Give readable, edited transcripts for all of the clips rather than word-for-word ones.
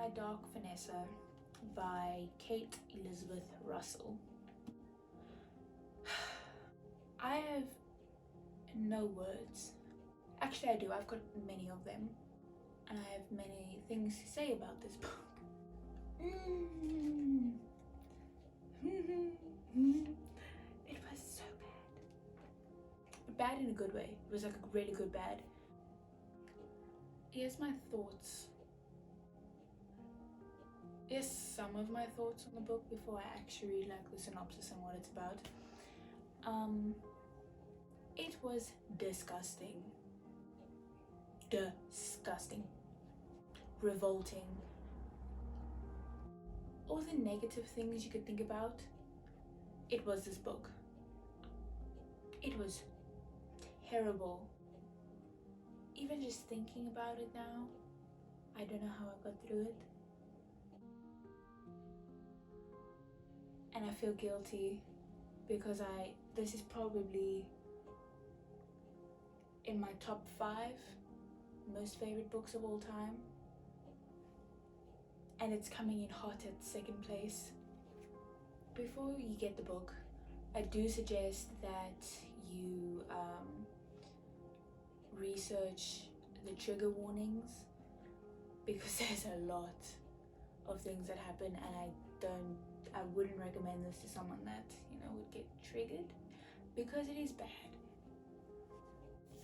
My Dark Vanessa by Kate Elizabeth Russell. I have no words. Actually, I do. I've got many of them. And I have many things to say about this book. It was so bad. Bad in a good way. It was like a really good bad. Here's my thoughts. Here's some of my thoughts on the book before I actually read like the synopsis and what it's about. It was disgusting. Disgusting. Revolting. All the negative things you could think about, it was this book. It was terrible. Even just thinking about it now, I don't know how I got through it. And I feel guilty because this is probably in my top 5 most favorite books of all time. And it's coming in hot at 2nd place. Before you get the book, I do suggest that you research the trigger warnings, because there's a lot of things that happen, and I wouldn't recommend this to someone that, would get triggered, because it is bad.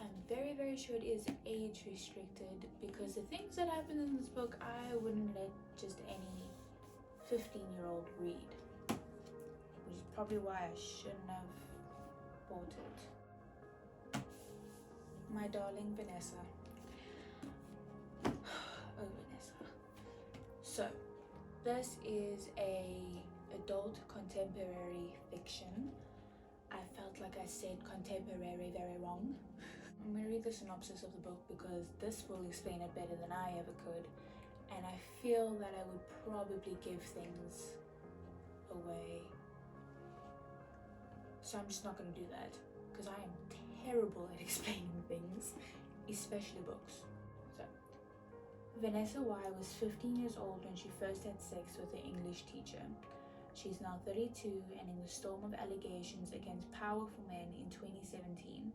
I'm very, very sure it is age restricted, because the things that happen in this book, I wouldn't let just any 15-year-old read, which is probably why I shouldn't have bought it. My darling Vanessa. Oh, Vanessa. So, this is a adult contemporary fiction. I felt like I said contemporary very wrong. I'm going to read the synopsis of the book because this will explain it better than I ever could, and I feel that I would probably give things away. So I'm just not going to do that because I am terrible at explaining things, especially books. So, Vanessa Y was 15 years old when she first had sex with her English teacher. She's now 32, and in the storm of allegations against powerful men in 2017,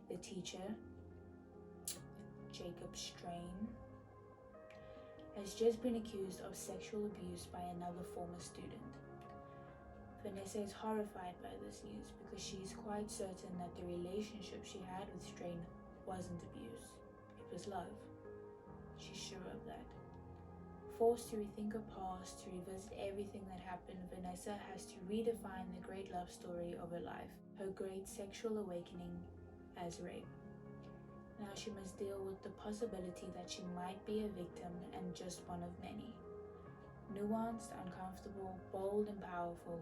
the teacher, Jacob Strain, has just been accused of sexual abuse by another former student. Vanessa is horrified by this news because she is quite certain that the relationship she had with Strain wasn't abuse, it was love. She's sure of that. Forced to rethink her past, to revisit everything that happened, Vanessa has to redefine the great love story of her life, her great sexual awakening as rape. Now she must deal with the possibility that she might be a victim and just one of many. Nuanced, uncomfortable, bold and powerful,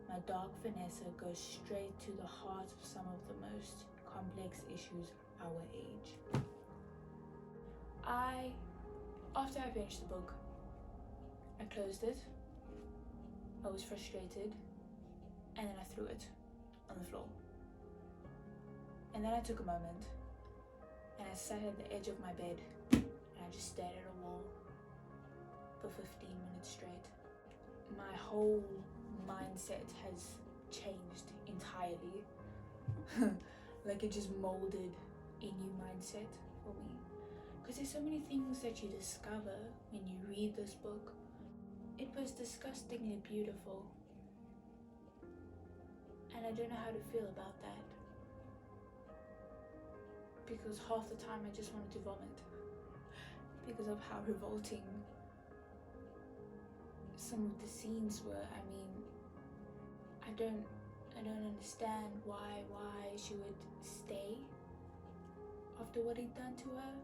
My Dark Vanessa goes straight to the heart of some of the most complex issues our age. After I finished the book, I closed it, I was frustrated, and then I threw it on the floor. And then I took a moment, and I sat at the edge of my bed, and I just stared at a wall for 15 minutes straight. My whole mindset has changed entirely. Like it just molded a new mindset for me. Because there's so many things that you discover when you read this book. It was disgustingly beautiful. And I don't know how to feel about that. Because half the time I just wanted to vomit. Because of how revolting some of the scenes were. I mean, I don't understand why she would stay after what he'd done to her.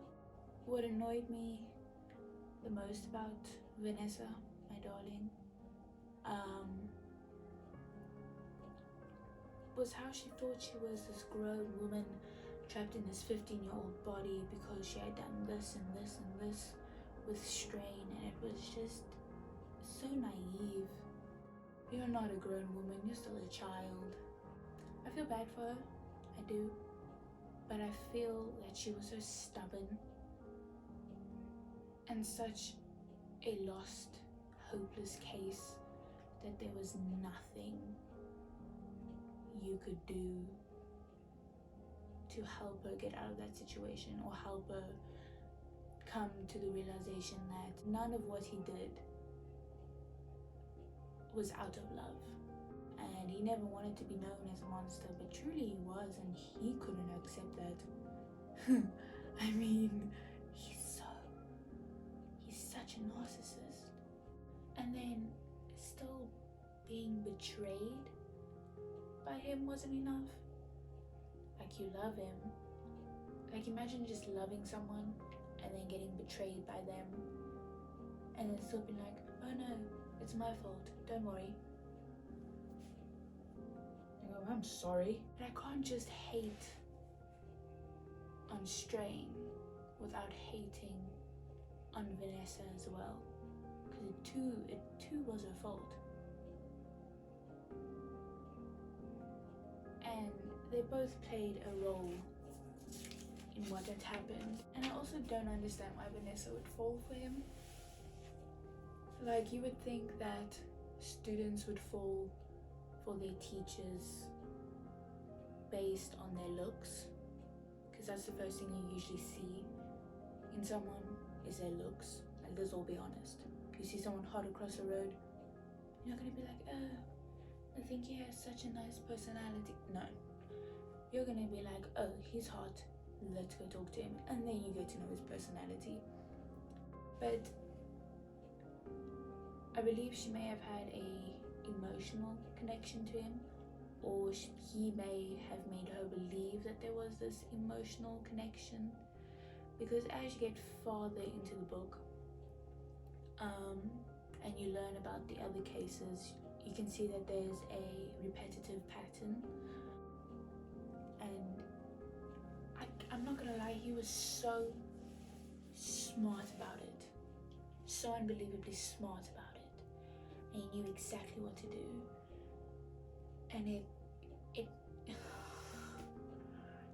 What annoyed me the most about Vanessa, my darling, was how she thought she was this grown woman trapped in this 15-year-old body because she had done this and this and this with Strain, and it was just so naive. You're not a grown woman, you're still a child. I feel bad for her, I do, but I feel that she was so stubborn and such a lost, hopeless case, that there was nothing you could do to help her get out of that situation, or help her come to the realization that none of what he did was out of love. And he never wanted to be known as a monster, but truly he was, and he couldn't accept that. I mean, he's such a narcissist. And then still being betrayed by him wasn't enough. Like, you love him. Like, imagine just loving someone and then getting betrayed by them, and then still being like, oh no, it's my fault, don't worry. You go, I'm sorry. But I can't just hate on Strain without hating on Vanessa as well, because it too was her fault. And they both played a role in what had happened. And I also don't understand why Vanessa would fall for him. Like, you would think that students would fall for their teachers based on their looks, because that's the first thing you usually see in someone, is their looks. Like, let's all be honest. If you see someone hot across the road, you're not gonna be like, oh, I think he has such a nice personality. No. You're gonna be like, oh, he's hot, let's go talk to him. And then you get to know his personality. But I believe she may have had a emotional connection to him, or he may have made her believe that there was this emotional connection, because as you get farther into the book, and you learn about the other cases, you can see that there's a repetitive pattern. And I'm not gonna lie, he was so smart about it, so unbelievably smart about it, and he knew exactly what to do. And it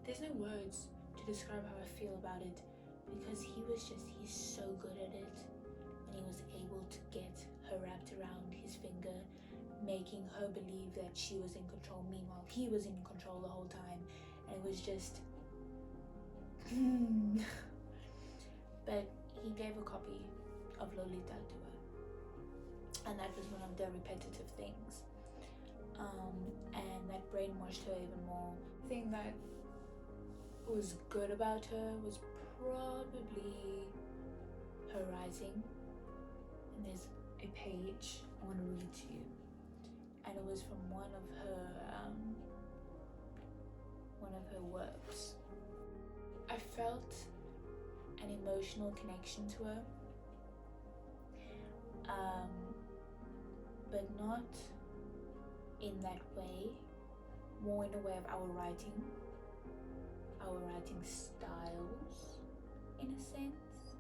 there's no words to describe how I feel about it, because he's so good at it, and he was able to get her wrapped around his finger, making her believe that she was in control. Meanwhile, he was in control the whole time, and it was just But he gave a copy of Lolita to her, and that was one of the repetitive things, and that brainwashed her even more. The thing that was good about her was probably her writing. And there's a page I want to read to you, and it was from one of her works. I felt an emotional connection to her, but not in that way, more in a way of our writing styles, in a sense,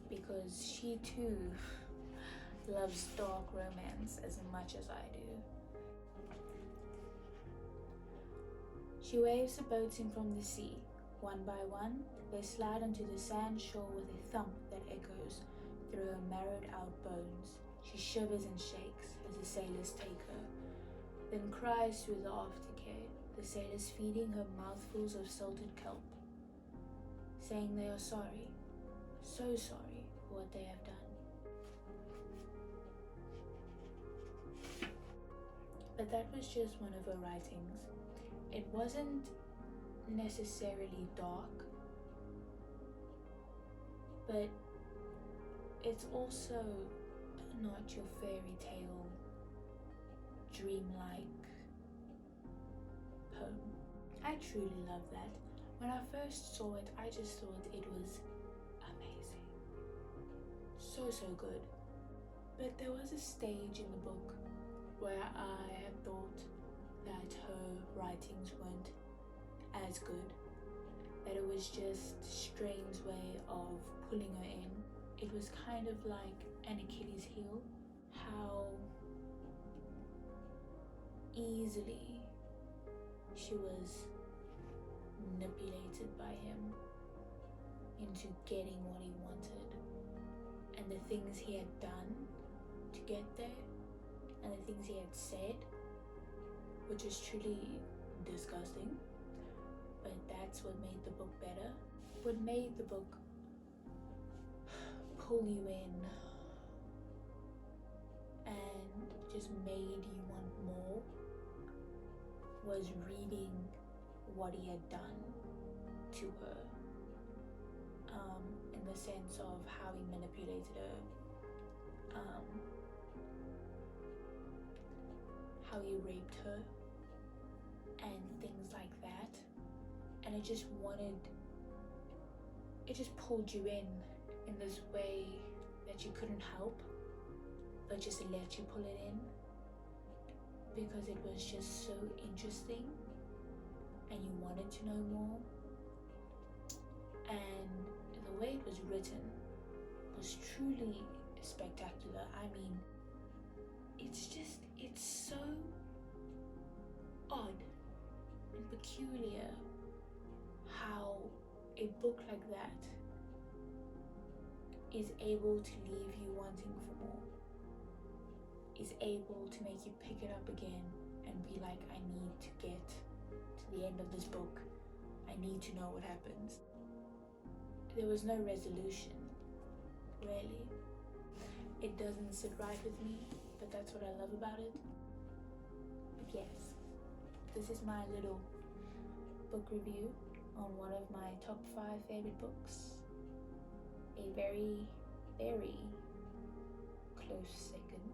because she too loves dark romance as much as I do. She waves the boats in from the sea. One by one, they slide onto the sand shore with a thump that echoes through her marrowed out bones. She shivers and shakes as the sailors take her, then cries through the aftercare, the sailors feeding her mouthfuls of salted kelp, saying they are sorry, so sorry for what they have done. But that was just one of her writings. It wasn't necessarily dark, but it's also not your fairy tale, dreamlike poem. I truly love that. When I first saw it, I just thought it was amazing. So good. But there was a stage in the book where I had thought that her writings weren't as good, that it was just Strain's way of pulling her in. It was kind of like an Achilles heel, how easily she was manipulated by him into getting what he wanted, and the things he had done to get there, and the things he had said, which is truly disgusting, but that's what made the book better. What made the book pull you in and just made you want more was reading what he had done to her, in the sense of how he manipulated her, how he raped her, and things like that. And it just pulled you in this way that you couldn't help but just let you pull it in, because it was just so interesting and you wanted to know more. And the way it was written was truly spectacular. I mean, it's so odd and peculiar how a book like that is able to leave you wanting for more, is able to make you pick it up again and be like, I need to get to the end of this book. I need to know what happens. There was no resolution, really. It doesn't sit right with me, but that's what I love about it. But yes, this is my little book review on one of my top 5 favorite books. A very, very close second.